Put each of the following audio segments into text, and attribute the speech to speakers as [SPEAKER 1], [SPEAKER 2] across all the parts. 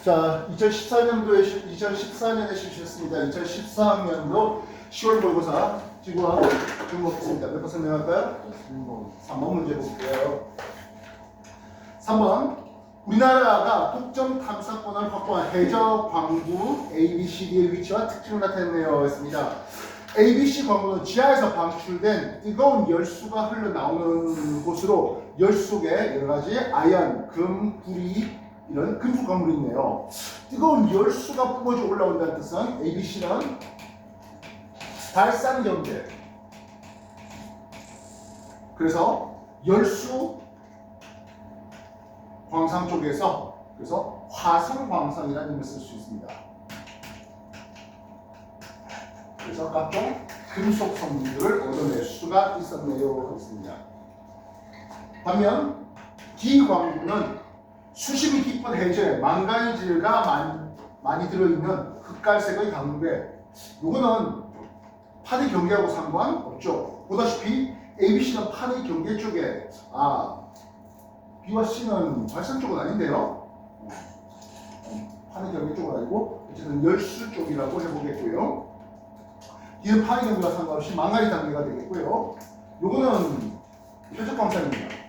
[SPEAKER 1] 자, 2014년에 실시했습니다. 2014학년도 10월 모의고사 지구학 중복했습니다. 몇 번 설명할까요? 3번 문제 볼게요. 3번 우리나라가 독점 탐사권을 확보한 해저 광구 ABCD의 위치와 특징을 나타내네요 했습니다. ABC 광구는 지하에서 방출된 뜨거운 열수가 흘러나오는 곳으로 열수 속에 여러가지 아연, 금, 구리 이런 금속 광물이 있네요. 뜨거운 열수가 뿜어져 올라온다는 뜻은 ABC는 발산 경계. 그래서 열수 광산 쪽에서 그래서 화성 광산이라는 의미를 쓸 수 있습니다. 그래서 각종 금속 성분들을 얻어낼 수가 있었네요 하겠습니다. 반면 D 광구는 수심이 깊은 해저에 망가니즈가 많이 들어있는 흑갈색의 강물에 이거는 파대 경계하고 상관없죠. 보다시피 ABC는 파대 경계 쪽에 B와 C는 발산 쪽은 아닌데요. 파대 경계 쪽은 아니고 어쨌든 열수 쪽이라고 해보겠고요. D는 파대 경계와 상관없이 망가니 단계가 되겠고요. 요거는 표적 광산입니다.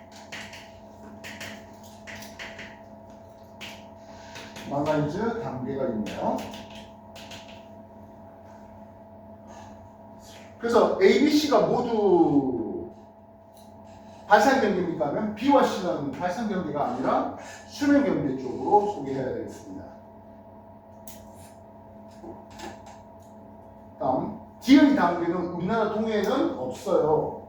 [SPEAKER 1] 망가니즈 단계가 있네요. 그래서 A, B, C가 모두 발산 경계입니까? 하면 B와 C는 발산 경계가 아니라 수면 경계 쪽으로 소개해야 되겠습니다. 다음 D의 단계는 우리나라 동해에는 없어요.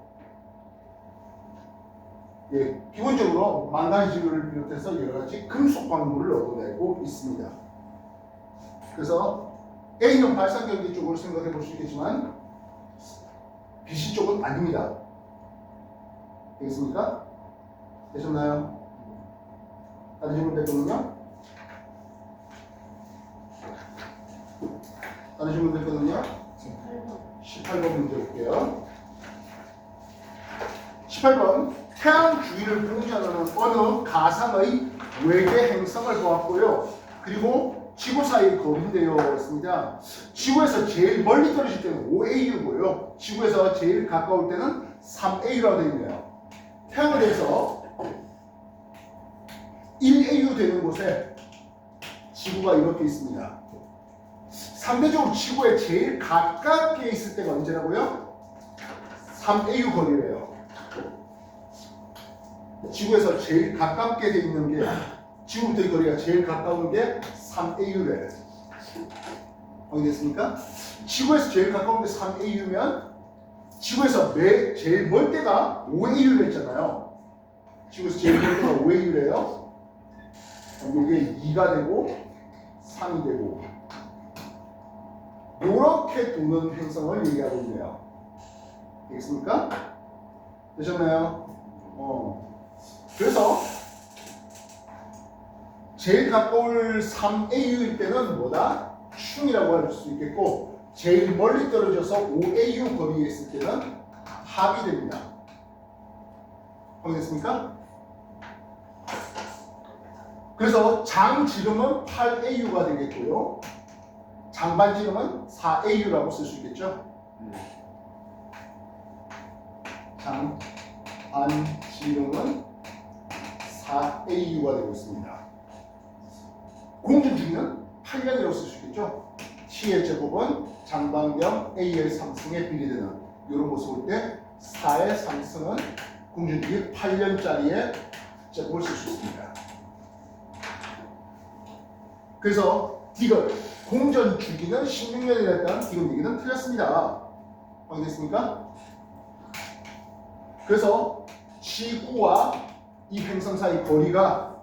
[SPEAKER 1] 예, 기본적으로 망가니즈를 비롯해서 여러 가지 금속 광물을 얻어내고 있습니다. 그래서 A는 발산 경계 쪽으로 생각해 볼 수 있겠지만 BC 쪽은 아닙니다. 되겠습니까? 되셨나요? 다른 질문 됐거든요? 다른 질문 됐거든요? 18번 문제 볼게요. 18번 태양 주위를 공전하는 어느 가상의 외계 행성을 보았고요. 그리고 지구 사이의 거리인데요. 했습니다. 지구에서 제일 멀리 떨어질 때는 5AU고요. 지구에서 제일 가까울 때는 3AU라고 되어 있네요. 태양에 대해서 1AU 되는 곳에 지구가 이렇게 있습니다. 상대적으로 지구에 제일 가깝게 있을 때가 언제라고요? 3AU 거리래요. 지구에서 제일 가깝게 돼 있는 게 지구부터의 거리가 제일 가까운 게 3AU래. 확인됐습니까? 지구에서 제일 가까운 게 3AU면 지구에서 제일 멀 때가 5AU를 했잖아요. 지구에서 제일 멀 때가 5AU래요. 이게 2가 되고 3이 되고 이렇게 도는 행성을 얘기하고 있네요. 되겠습니까? 되셨나요? 그래서 제일 가까울 3AU일 때는 뭐다? 충이라고 할 수 있겠고 제일 멀리 떨어져서 5AU 거리에 있을 때는 합이 됩니다. 확인됐습니까? 그래서 장지름은 8AU가 되겠고요. 장반지름은 4AU라고 쓸 수 있겠죠? 장반지름은 4AU가 되고 있습니다. 공전 주기는 8년이라고 쓸 수 있겠죠? T의 제곱은 장반경 A의 상승에 비례되는 이런 모습을 볼 때 4의 상승은 공전 주기 8년짜리의 제곱을 쓸 수 있습니다. 그래서 디귿 공전 주기는 16년이랬던 디귿 얘기는 틀렸습니다. 확인됐습니까? 그래서 지구와 이 행성 사이 거리가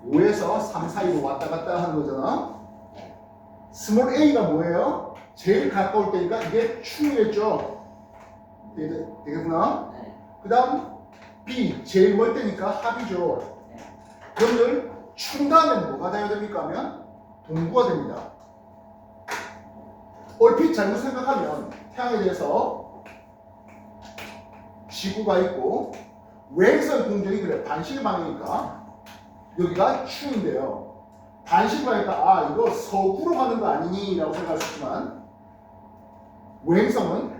[SPEAKER 1] 5에서 3 사이로 왔다 갔다 하는 거잖아. 스몰 a가 뭐예요? 제일 가까울 때니까 이게 충이겠죠. 되겠구나? 그 다음 b 제일 멀 때니까 합이죠. 그러면 충 다음에 뭐가 돼야 됩니까? 하면 동부가 됩니다. 얼핏 잘못 생각하면 태양에 대해서 지구가 있고 외선 공전이 그래 반시계 방향이니까 여기가 충인데요. 반시로 하니까 아 이거 서구로 가는 거 아니니? 라고 생각할 수 있지만 외행성은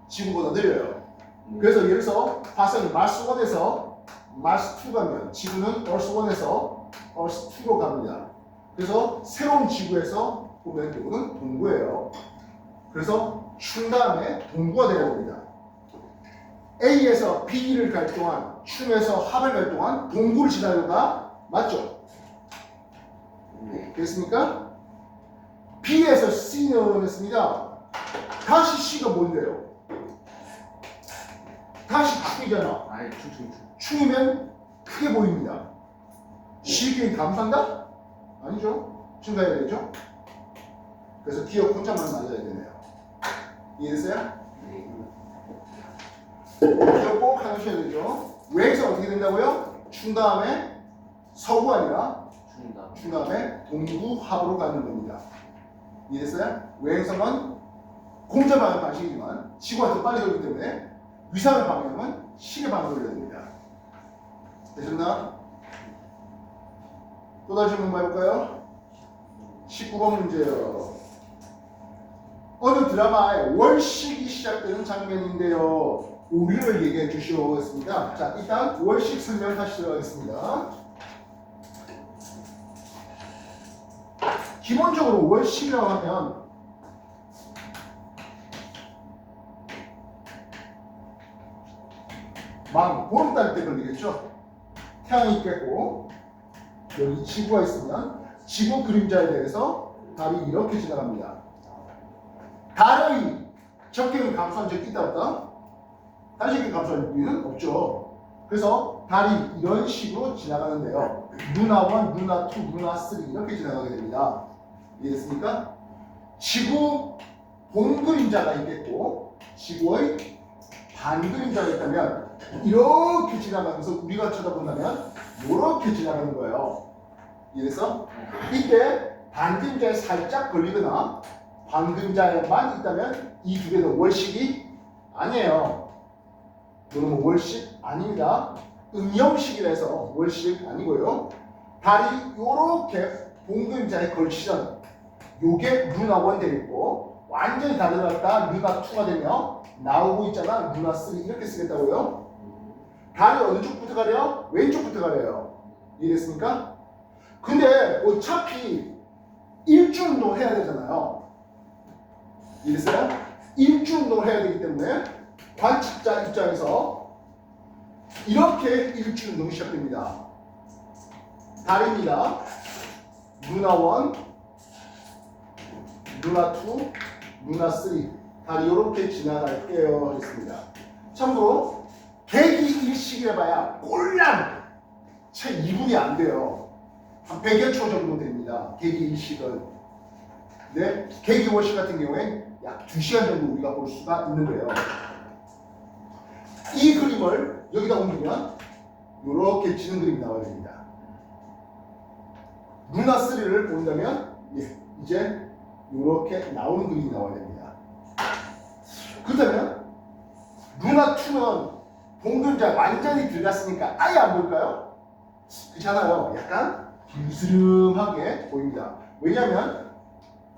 [SPEAKER 1] 지구보다 느려요. 그래서 예를 들어서 화성이 마스 1에서 마스 2 가면 지구는 얼스 1에서 얼스 2로 갑니다. 그래서 새로운 지구에서 보면 이거는 동구예요. 그래서 충 다음에 동구가 되는 겁니다. A에서 B를 갈 동안 충에서 합을 갈 동안 동구를 지나려다 맞죠? 됐습니까? B에서 C는 했습니다. 다시 C가 뭔데요? 다시 충이잖아.
[SPEAKER 2] 아이
[SPEAKER 1] 충이면 크게 보입니다. C에게 감산다? 아니죠. 증가해야 되죠. 그래서 기억 혼자만 맞아야 되네요. 이해됐어요? 기억 꼭 하셔야 되죠. 외행성 어떻게 된다고요? 충 다음에 서구 아니라 충 다음에 동구 합으로 가는 겁니다. 이해됐어요? 외행성은 공전 방향 방식이지만 지구가 더 빨리 돌기 때문에 위상의 방향은 시계 방향으로 돌려야 됩니다. 되셨나? 또 다시 한번 해볼까요? 19번 문제요. 어느 드라마의 월식이 시작되는 장면인데요. 오류를 얘기해 주시오겠습니다. 자, 일단 월식 설명 다시 들어가겠습니다. 기본적으로 월식이라고 하면 보름달 때 걸리겠죠. 태양이 있겠고 여기 지구가 있으면 지구 그림자에 대해서 달이 이렇게 지나갑니다. 달의 적경을 감소한 적이 있다 없다? 달의 적경을 감소한 이유는 없죠. 그래서 달이 이런 식으로 지나가는데요. 루나 1, 루나 2, 루나 3 이렇게 지나가게 됩니다. 이해됐습니까? 지구 본 그림자가 있겠고 지구의 반 그림자가 있다면 이렇게 지나가면서 우리가 쳐다본다면 이렇게 지나가는 거예요. 이래서 이때 반 그림자에 살짝 걸리거나 반 그림자에만 있다면 이 두 개는 월식이 아니에요. 그러면 월식 아닙니다. 음영식이라서 월식 아니고요. 달이 이렇게 본 그림자에 걸치던 요게 루나 1 되겠고 완전히 다 들어갔다 루나 2가 되면 나오고 있잖아. 루나 3 이렇게 쓰겠다고요. 달이 어느 쪽부터 가려요? 왼쪽부터 가려요. 이해됐습니까? 근데 어차피 일주운동 해야 되잖아요. 이해됐어요? 일주운동을 해야 되기 때문에 관측자 입장에서 이렇게 일주운동이 시작됩니다. 달입니다. 루나 1, 루나 2, 루나 3 달이 이렇게 지나갈게요 했습니다. 참고로 개기 일식이라 봐야 꼴랑 채 2분이 안 돼요. 한 100여 초 정도 됩니다. 개기 일식은. 네, 개기 월식 같은 경우에 약 2시간 정도 우리가 볼 수가 있는데요. 이 그림을 여기다 옮기면 이렇게 지는 그림이 나와야 됩니다. 루나 3를 본다면 이제 이렇게 나오는 그림이 나와야 됩니다. 그렇다면 루나 2는 본 그림자 완전히 들어갔으니까 아예 안 보일까요? 그렇잖아요. 약간 비스름하게 보입니다. 왜냐하면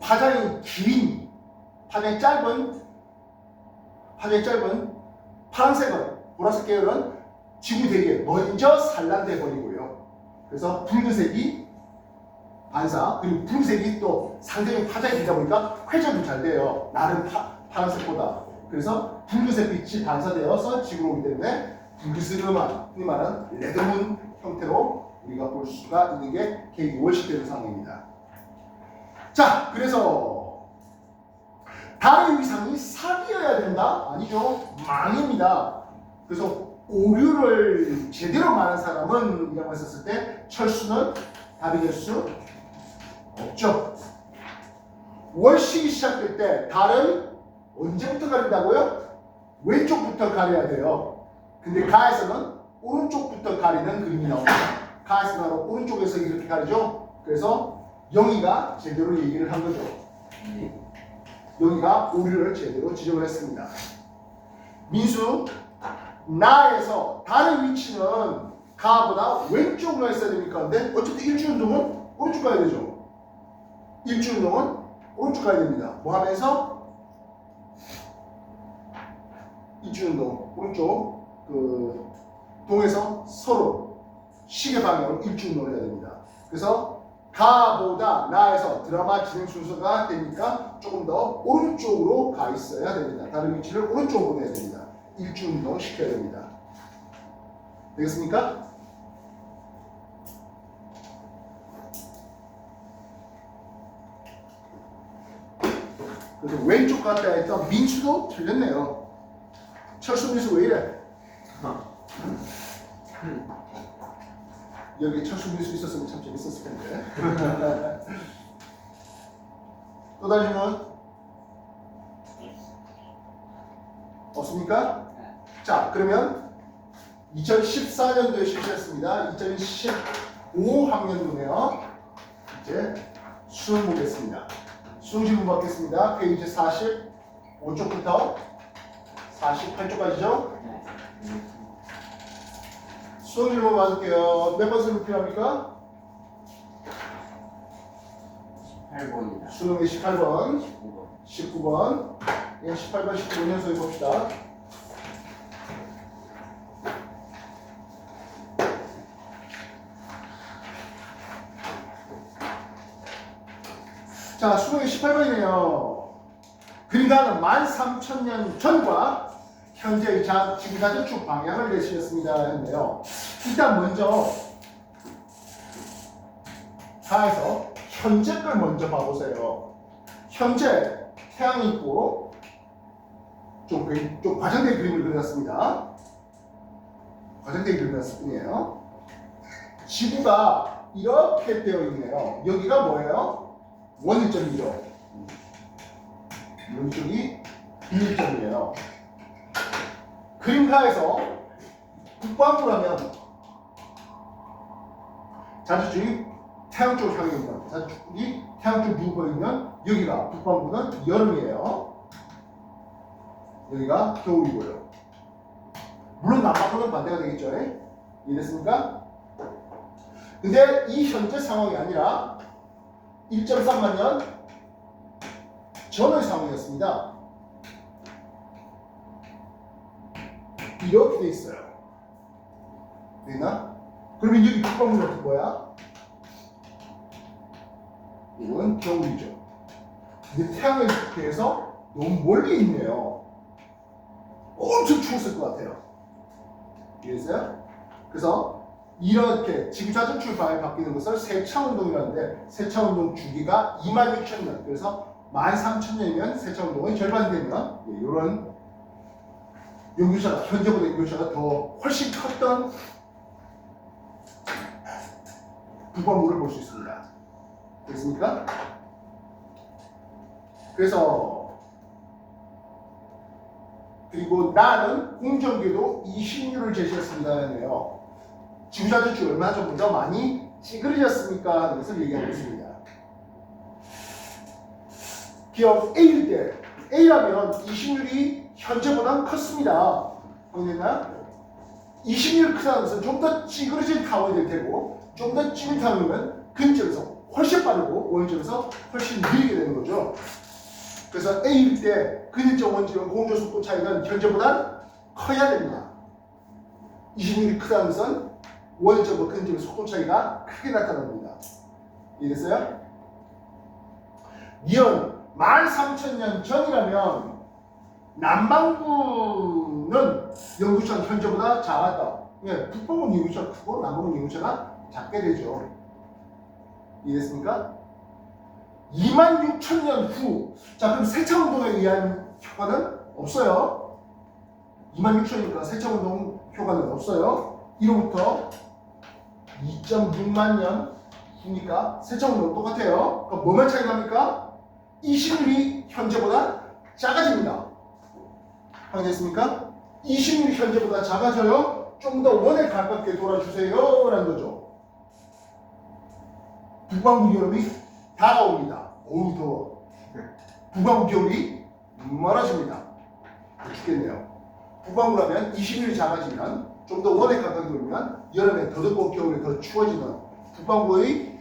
[SPEAKER 1] 파장이 긴, 파장이 짧은 파란색은 보라색 계열은 지구 대기에 먼저 산란돼 버리고요. 그래서 붉은색이 반사, 그리고 붉은색이 또 상대적인 파장이 되다 보니까 회전도 잘 돼요. 나름 파란색보다. 그래서 붉은색 빛이 반사되어서 지구로 오기 때문에 붉으스름한, 흔히 말하는 레드문 형태로 우리가 볼 수가 있는 게 개기 월식되는 상황입니다. 자, 그래서 달의 위상이 사기여야 된다? 아니죠. 망입니다. 그래서 오류를 제대로 말한 사람은 이라고 했었을 때 철수는 답이 될 수 없죠. 월식이 시작될 때 달은 언제부터 가린다고요? 왼쪽부터 가려야 돼요. 근데 가에서는 오른쪽부터 가리는 그림이 나옵니다. 가에서는 바로 오른쪽에서 이렇게 가리죠. 그래서 영희가 제대로 얘기를 한 거죠. 영희가 오류를 제대로 지적을 했습니다. 민수, 나에서 달의 위치는 가보다 왼쪽으로 했어야 됩니까? 근데 어쨌든 일주운동은 오른쪽 가야 되죠. 일주운동은 오른쪽 가야 됩니다. 뭐 하면서? 일주운동 오른쪽 그 동에서 서로 시계 방향으로 일주운동을 해야 됩니다. 그래서 가보다 나에서 드라마 진행 순서가 되니까 조금 더 오른쪽으로 가 있어야 됩니다. 다른 위치를 오른쪽으로 보내야 됩니다. 일주운동 시켜야 됩니다. 되겠습니까? 그래서 왼쪽 갔다 했던 민수도 틀렸네요. 철수 민수 왜 이래? 여기 철수 민수 있었으면 참 재밌었을 텐데. 또 다른 질문? 없습니까? 자, 그러면 2014년도에 실시했습니다. 2015학년도네요. 이제 수능 보겠습니다. 수능 질문 받겠습니다. 페이지 45쪽부터 48쪽까지죠? 수능 질문 받을게요. 몇 번 수능 필요합니까?
[SPEAKER 2] 18번입니다.
[SPEAKER 1] 수능의 18번, 19번. 예, 18번, 19번 연속해 봅시다. 자, 수능의 18번이네요. 그러니까 13,000년 전과 현재의 지구자전축 방향을 내시겠습니다 했는데요. 일단 먼저 다에서 현재 걸 먼저 봐보세요. 현재 태양이 있고 좀 과장된 그림을 그려놨습니다. 과장된 그림을 그렸을 뿐이에요. 지구가 이렇게 되어 있네요. 여기가 뭐예요? 원일점이죠. 이쪽이 비일점이에요. 그림가에서 북반구라면 자주축이 태양 쪽을 향해 있는 자주축이 태양 쪽 누워 있는 여기가 북반구는 여름이에요. 여기가 겨울이고요. 물론 남반구는 반대가 되겠죠. 이해됐습니까? 근데 이 현재 상황이 아니라 1.3만 년 전의 상황이었습니다. 이렇게 돼 있어요. 되나? 그러면 여기 북방구는 뭐야? 이건 겨울이죠. 근데 태양에 대해서 너무 멀리 있네요. 엄청 추웠을 것 같아요. 이해했어요? 그래서 이렇게 지구자전축 방향이 바뀌는 것을 세차운동이라는데 세차운동 주기가 26,000년 그래서 13,000년이면 세차운동의 절반이 되면 이런 연구차가 현재보다 연구차가 더 훨씬 컸던 북반구를 볼 수 있습니다. 됐습니까? 그래서 그리고 나는 공전궤도 20류를 제시했습니다 하네요. 지구자전축 얼마 전보다 많이 찌그러졌습니까? 하는 것을 얘기하고 있습니다. 기억 A일 때 A라면 20률이 현재보다 컸습니다. 보이겠나? 20률 크다는 것은 좀 더 찌그러진 타워가 될 테고 좀 더 찌그러진 타워면 근점에서 훨씬 빠르고 원점에서 훨씬 느리게 되는 거죠. 그래서 A일 때 근점 원점 공조 속도 차이는 현재보다 커야 됩니다. 20률이 크다는 것은 원점과 근점의 속도 차이가 크게 나타납니다. 이해됐어요? 니은 13,000년 전이라면 남반구는 연구차가 현재보다 작았다. 예, 북반구는 연구차가 크고 남반구는 연구차가 작게 되죠. 이해됐습니까? 26,000년 후. 자, 그럼 세차운동에 의한 효과는 없어요. 26,000년이니까 세차운동 효과는 없어요. 1호부터 2.6만 년 후니까 세차운동 똑같아요. 그럼 뭐만 차이 납니까? 20률이 현재보다 작아집니다. 확인했습니까? 20률이 현재보다 작아져요. 좀 더 원에 가깝게 돌아주세요 라는 거죠. 북반구 여름이 다가옵니다. 어우 더워. 북반구 겨울이 멀어집니다. 죽겠네요. 북반구라면 20률이 작아지면 좀 더 원에 가까이 돌면 여름에 더 덥고 겨울에 더 추워지는 북반구의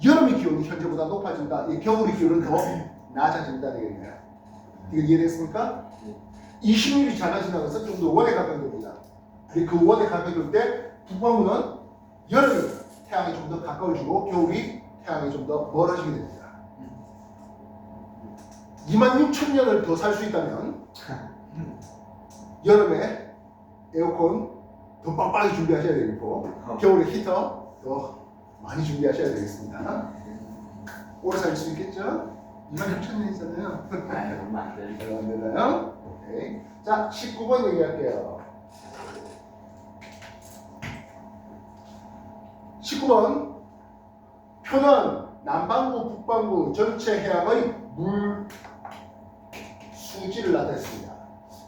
[SPEAKER 1] 여름의 기온이 현재보다 높아진다. 겨울의 기온은 더 낮아진다 되겠네요. 이거 이해됐습니까? 20mm 자가 지나가서 좀 더 원에 가까워집니다. 근데 그 원에 가까워질 때 북반구는 여름이 태양에 좀 더 가까워지고 겨울이 태양에 좀 더 멀어지게 됩니다. 26,000년을 더 살 수 있다면 여름에 에어컨 더 빵빵히 준비하셔야 되겠고 겨울에 히터 더 많이 준비하셔야 되겠습니다. 오래 살 수 있겠죠? 26,000년이잖아요.
[SPEAKER 2] 아유, 만들죠.
[SPEAKER 1] 얼마 안 되나요? 오케이. 자, 19번 얘기할게요. 19번 표는 남반구, 북반구 전체 해양의 물 수지를 나타냈습니다.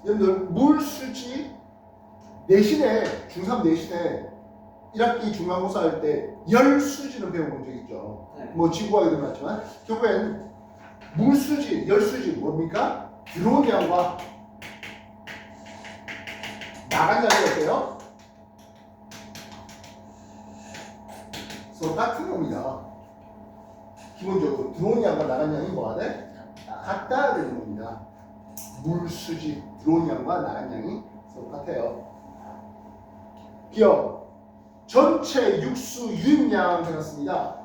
[SPEAKER 1] 여러분들 물 수지 내신에 중3 내신에 1학기 중간고사 할 때 열 수지는 배워본 적 있죠.
[SPEAKER 2] 네.
[SPEAKER 1] 뭐 지구과학에도 맞지만 결국엔 물 수지, 열 수지 뭡니까? 들어온 양과 나간 양이 어때요? 서로 같은 겁니다. 기본적으로 들어온 양과 나간 양이 뭐가 돼? 같다 되는 겁니다. 물 수지, 들어온 양과 나간 양이 서로 같아요. 기억 전체 육수 유입량 해놨습니다.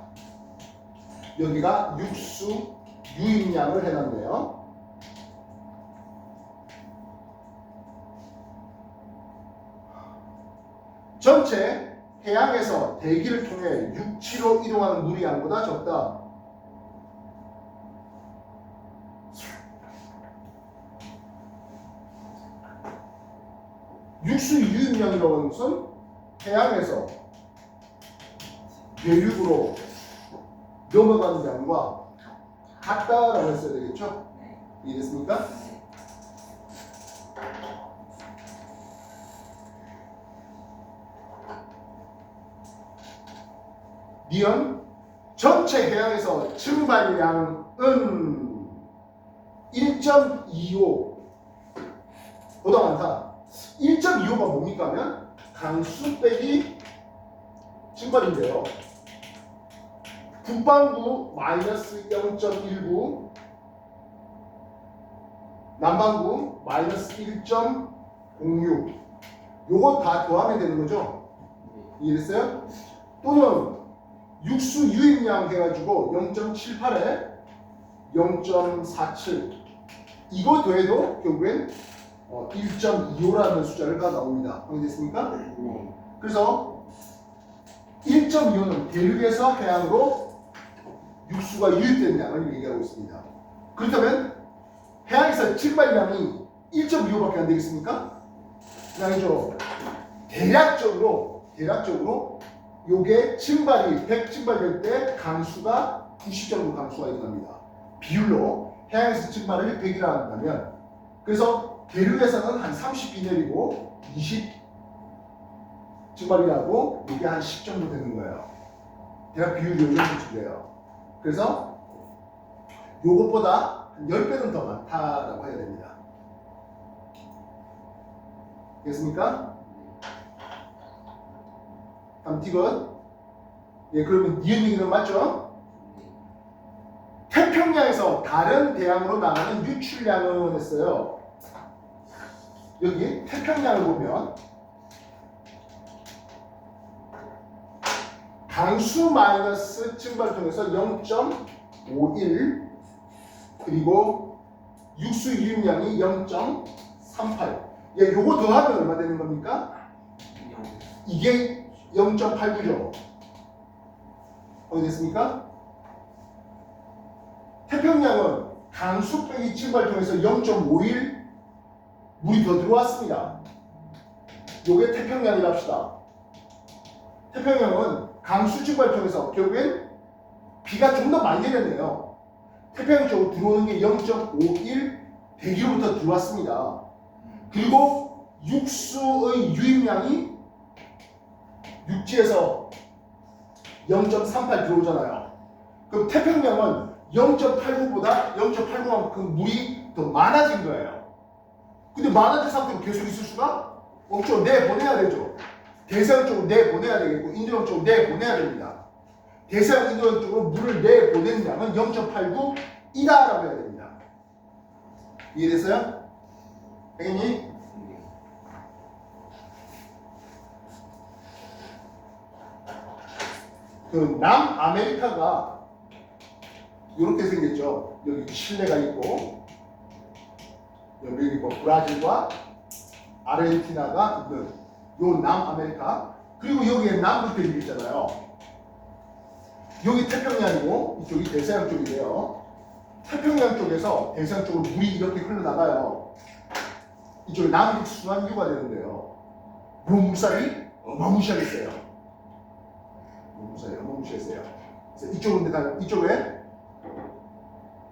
[SPEAKER 1] 여기가 육수 유입량을 해놨네요. 전체 해양에서 대기를 통해 육지로 이동하는 물의 양보다 적다. 육수 유입량이라고 하는 것은 해양에서 대륙으로 넘어가는 양과 같다라고 했어야 되겠죠? 이해됐습니까? 니은 전체 해양에서 증발량은 1.25 보다 많다. 1.25가 뭡니까 하면 강수 빼기 증발인데요. 북반구 마이너스 0.19 남반구 마이너스 1.06 요거 다 더하면 되는 거죠? 이해됐어요? 또는 육수 유입량 해가지고 0.78에 0.47 이거 더해도 결국엔 1.25라는 숫자가 나옵니다. 확인됐습니까?
[SPEAKER 2] 네.
[SPEAKER 1] 그래서 1.25는 대륙에서 해양으로 육수가 유입된 양을 얘기하고 있습니다. 그렇다면 해양에서 증발량이 1.25밖에 안 되겠습니까? 아니죠. 대략적으로 요게 증발이 100 증발될 때 강수가 90 정도 강수가 일어납니다. 비율로 해양에서 증발을 100이라 한다면 그래서 대륙에서는 한 30비 내리고 20 증발이 나고 이게 한 10 정도 되는 거예요. 대략 비율이 요 정도 돼요. 그래서 요것보다 한 10배는 더 많다라고 해야 됩니다. 됐습니까? 다음 팁은 그러면 니은 얘기는 맞죠? 태평양에서 다른 대양으로 나가는 유출량은 했어요. 여기 태평양을 보면 강수 마이너스 증발을 통해서 0.51 그리고 육수 유입량이 0.38 요거 더하면 얼마 되는 겁니까? 이게 0.89죠. 어디됐습니까? 태평양은 강수 빼기 증발을 통해서 0.51 물이 더 들어왔습니다. 요게 태평양이라 합시다. 태평양은 강수 증발을 통해서 결국엔 비가 좀 더 많이 내렸네요. 태평양 쪽으로 들어오는 게 0.51 대기로부터 들어왔습니다. 그리고 육수의 유입량이 육지에서 0.38 들어오잖아요. 그럼 태평양은 0.89보다 0.89만큼 물이 더 많아진 거예요. 근데 많아진 상태로 계속 있을 수가 없죠. 내보내야 되죠. 대서양 쪽으로 내보내야 되겠고 인도양 쪽으로 내보내야 됩니다. 대서양 인도양 쪽으로 물을 내보내는 양은 0.89이다라고 해야 됩니다. 이해됐어요? 알겠니? 그 남아메리카가 이렇게 생겼죠. 여기 칠레가 있고 여기 뭐 브라질과 아르헨티나가 있는 요 남아메리카, 그리고 여기에 남극대륙이 있잖아요. 여기 태평양이고 이쪽이 대서양 쪽이래요. 태평양 쪽에서 대서양 쪽으로 물이 이렇게 흘러나가요. 이쪽에 남극 순환유가 되는데요. 요 물살이 어마무시하게 세요. 물살이 어마무시하게 세요. 그래서 이쪽에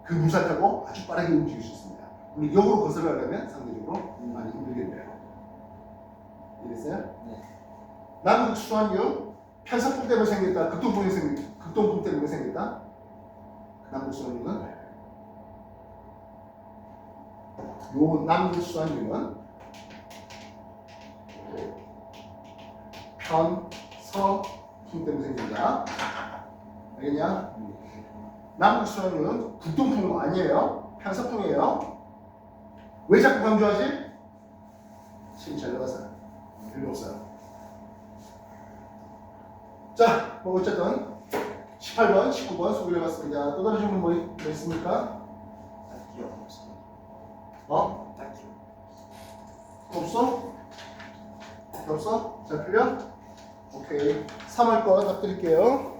[SPEAKER 1] 그 물살 타고 아주 빠르게 움직일 수 있습니다. 물론 역으로 거슬러가려면 상대적으로 많이 힘들겠네요. 이해됐어요?
[SPEAKER 2] 네.
[SPEAKER 1] 남극 순환유 편사풍 때문에 생겼다, 극동풍 때문에 생겼다. 남극 순환유는 요 남극 순환유는 편서풍 때문에 생긴다. 알겠냐? 남극 순환유는 극동풍은 아니에요. 편서풍이에요. 왜 자꾸 강조하지? 힘이 잘 나가서요. 별로 없어요. 자, 뭐 어쨌든 18번, 19번 소개를 해봤습니다. 또 다른 질문 뭐 있습니까?
[SPEAKER 2] 딱히요 없어요.
[SPEAKER 1] 어?
[SPEAKER 2] 딱히요.
[SPEAKER 1] 없어? 없어? 잘 풀려? 오케이. 3월 거 딱 드릴게요.